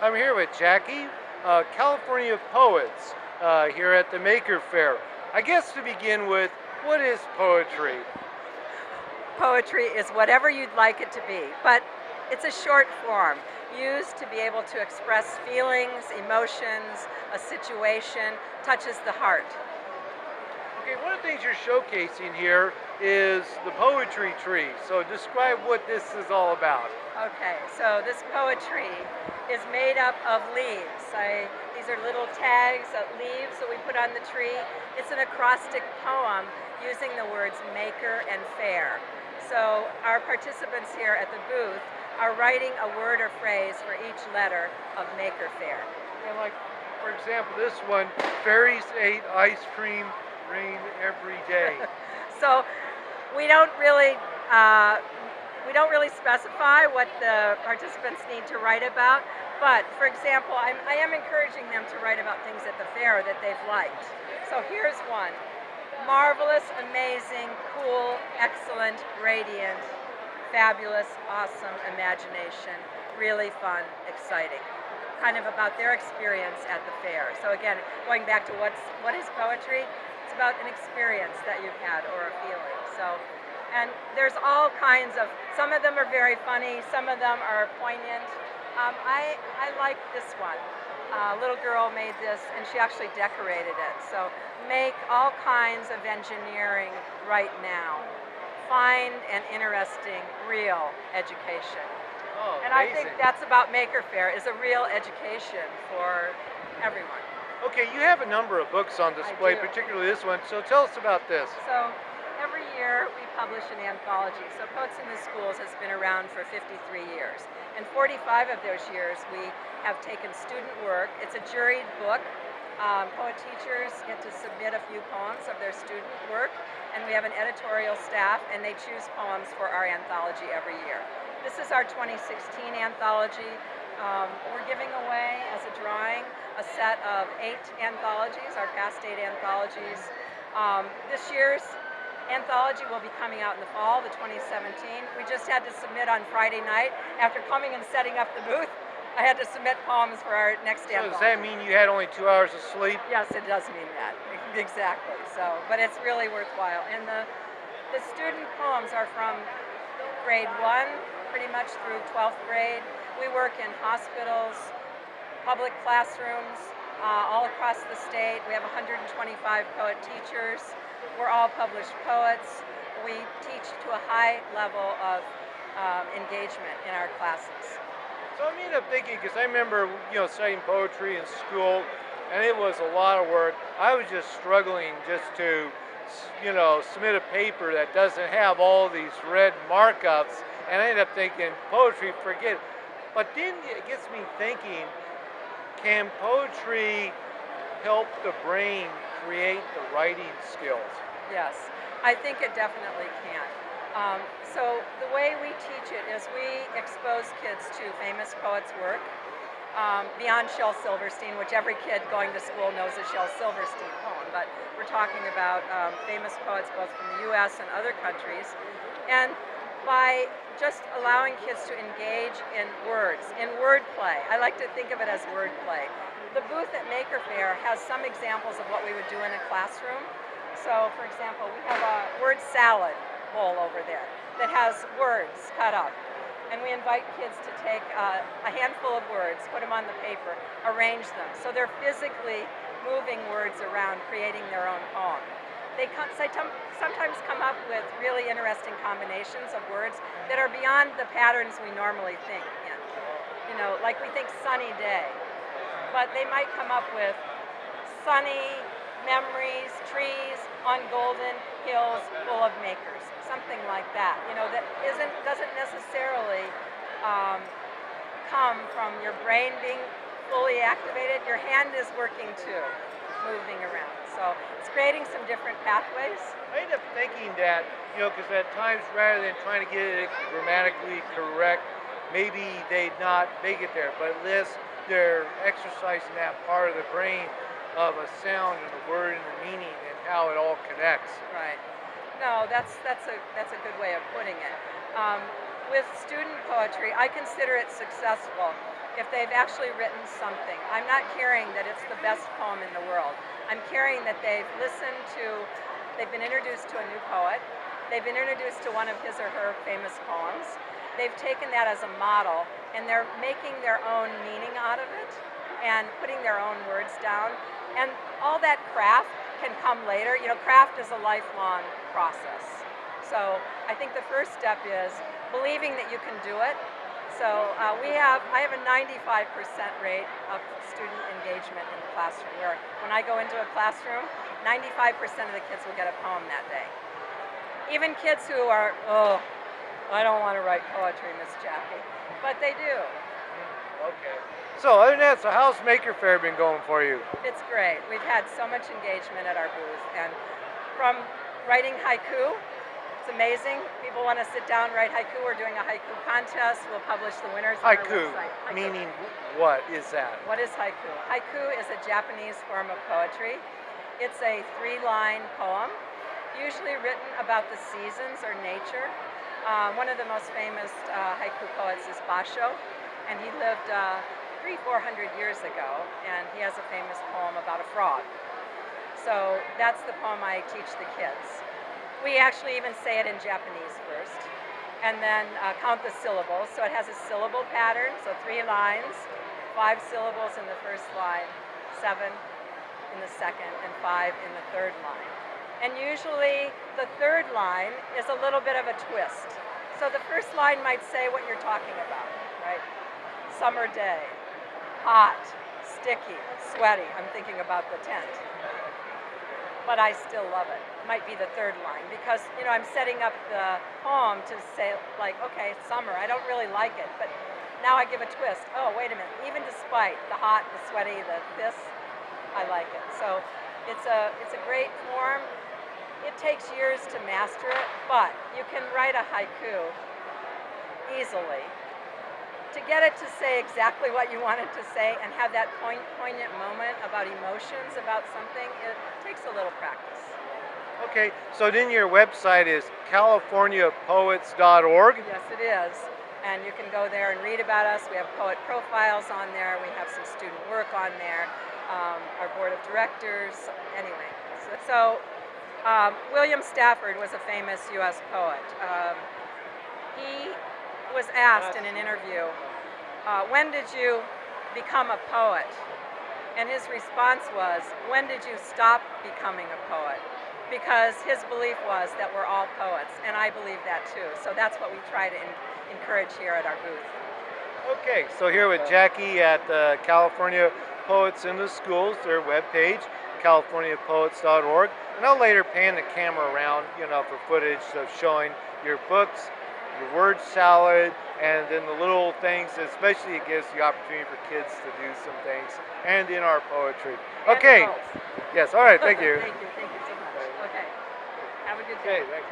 I'm here with Jackie, California Poets, here at the Maker Faire. I guess to begin with, what is poetry? Poetry is whatever you'd like it to be, but it's a short form used to be able to express feelings, emotions, a situation, touches the heart. Okay, one of the things you're showcasing here is the poetry tree. So describe what this is all about. Okay, so this poetry is made up of leaves. These are little tags of leaves that we put on the tree. It's an acrostic poem using the words maker and fair. So our participants here at the booth are writing a word or phrase for each letter of maker fair. And like, for example, this one, fairies ate ice cream, rain every day. So we don't really uh, we don't really specify what the participants need to write about, but for example, I am encouraging them to write about things at the fair that they've liked. So here's one. Marvelous, amazing, cool, excellent, radiant, fabulous, awesome, imagination, really fun, exciting. Kind of about their experience at the fair. So again, going back to what is poetry? It's about an experience that you've had or a feeling. So, and there's all kinds of, some of them are very funny, some of them are poignant. I like this one. A little girl made this and she actually decorated it. So make all kinds of engineering right now. Find an interesting, real education. Oh, And I think amazing. that's about Maker Faire, is a real education for everyone. Okay, you have a number of books on display, do. particularly this one. So tell us about this. So every year we publish an anthology. So Poets in the Schools has been around for 53 years. And 45 of those years we have taken student work. It's a juried book. Poet teachers get to submit a few poems of their student work, and we have an editorial staff, and they choose poems for our anthology every year. This is our 2016 anthology. We're giving away as a drawing a set of 8 anthologies, our past 8 anthologies. This year's anthology will be coming out in the fall, the 2017. We just had to submit on Friday night. After coming and setting up the booth, I had to submit poems for our next So anthology. does that mean you had only 2 hours of sleep? Yes, it does mean that, exactly. So, but it's really worthwhile. And the student poems are from grade 1 pretty much through 12th grade. We work in hospitals, public classrooms, all across the state. We have 125 poet teachers. We're all published poets. We teach to a high level of engagement in our classes. So I mean, I'm thinking because I remember, studying poetry in school, and it was a lot of work. I was just struggling just to, submit a paper that doesn't have all these red markups, and I ended up thinking poetry, forget it. But then it gets me thinking: can poetry help the brain create the writing skills? Yes, I think it definitely can. So the way we teach it is we expose kids to famous poets' work, beyond Shel Silverstein, which every kid going to school knows a Shel Silverstein poem, but we're talking about famous poets both from the US and other countries. And by just allowing kids to engage in words, in wordplay, I like to think of it as wordplay. The booth at Maker Faire has some examples of what we would do in a classroom. So, for example, we have a word salad bowl over there that has words cut up. And we invite kids to take a handful of words, put them on the paper, arrange them. So they're physically moving words around, creating their own poem. They sometimes come up with really interesting combinations of words that are beyond the patterns we normally think in. Like we think sunny day, but they might come up with sunny memories, trees on golden hills full of makers, something like that. That doesn't necessarily come from your brain being fully activated. Your hand is working too, moving around. So it's creating some different pathways. I end up thinking that, because at times rather than trying to get it grammatically correct, maybe they'd not make it there, but at least they're exercising that part of the brain of a sound and a word and the meaning and how it all connects. Right. No, that's a good way of putting it. With student poetry, I consider it successful if they've actually written something. I'm not caring that it's the best poem in the world. I'm caring that they've been introduced to a new poet, they've been introduced to one of his or her famous poems, they've taken that as a model, and they're making their own meaning out of it and putting their own words down. And all that craft can come later. You know, craft is a lifelong process. So I think the first step is believing that you can do it. So I have a 95% rate of student engagement in the classroom, where when I go into a classroom, 95% of the kids will get a poem that day. Even kids who are, oh, I don't want to write poetry, Miss Jackie, but they do. Okay. So other than that, so how's Maker Faire been going for you? It's great. We've had so much engagement at our booth, and from writing haiku, it's amazing. People want to sit down, write haiku. We're doing a haiku contest. We'll publish the winners on our Haiku, website. Haiku. meaning what is that? What is haiku? Haiku is a Japanese form of poetry. It's a 3-line poem, usually written about the seasons or nature. One of the most famous haiku poets is Basho, and he lived 300-400 years ago, and he has a famous poem about a frog. So that's the poem I teach the kids. We actually even say it in Japanese first, and then count the syllables. So it has a syllable pattern, so 3 lines, 5 syllables in the first line, 7 in the second, and 5 in the third line. And usually the third line is a little bit of a twist. So the first line might say what you're talking about, right? Summer day, hot, sticky, sweaty. I'm thinking about the tent. But I still love it. Might be the third line, because you know I'm setting up the poem to say, like, okay, summer, I don't really like it, but now I give a twist. Oh, wait a minute, even despite the hot, the sweaty, this, I like it. So it's a great form. It takes years to master it, but you can write a haiku easily. To get it to say exactly what you want it to say and have that poignant moment about emotions about something, it takes a little practice. Okay, so then your website is californiapoets.org. Yes, it is. And you can go there and read about us. We have poet profiles on there. We have some student work on there. Our board of directors. Anyway, William Stafford was a famous U.S. poet. He was asked in an interview, when did you become a poet? And his response was, when did you stop becoming a poet? Because his belief was that we're all poets, and I believe that too. So that's what we try to encourage here at our booth. Okay, so here with Jackie at California Poets in the Schools, their webpage, californiapoets.org. And I'll later pan the camera around, you know, for footage of showing your books, your word salad, and then the little things, especially it gives the opportunity for kids to do some things, and in our poetry. Okay. Yes, all right, thank you. Thank you so much. Okay. Have a good day. Okay, thanks.